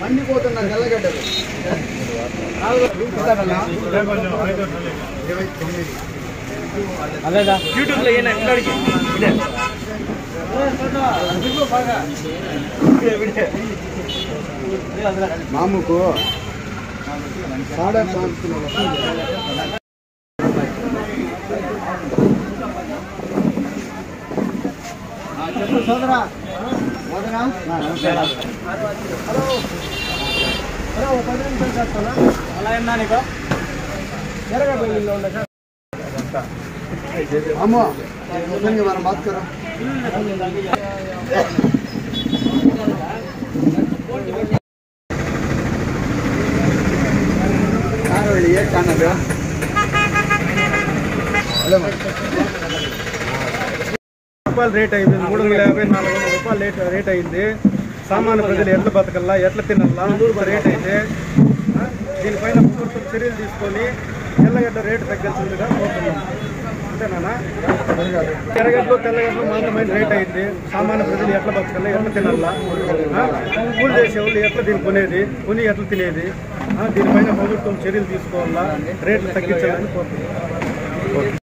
మండిపోతున్న తెల్లగడ్డలు YouTube లో మామూకు చెప్పు సోదరా హలో 10 నిమిషాలు చేస్తానా అలా అన్నా నీకు ఎరగబెల్లిలో ఉండే సార్ అమ్మో మనం బాత్ కరో ये खाना दो రూపాయలు రేట్ అయింది 350 400 రూపాయలు రేట్ అయింది సామాన్య ప్రజలు ఎట్లా బతకల్లా ఎట్లా తినల్లా రేట్ అయితే దీనిపైన ప్రభుత్వం చర్యలు తీసుకొని తెల్లగడ్డ రేటు తగ్గించిందిగా కోరుతున్నాం అంతేనా ఎర్రగడ్డలు తెల్లగడ్డలు మాత్రమైన రేట్ అయింది సామాన్య ప్రజలు ఎట్లా బతకల్లా ఎట్లా తినల్లా కూలి చేసేవాళ్ళు ఎట్లా దీన్ని కొని ఎట్లా తినేది దీనిపైన ప్రభుత్వం చర్యలు తీసుకోవాలా రేట్లు తగ్గించాలని కోరుతున్నాం.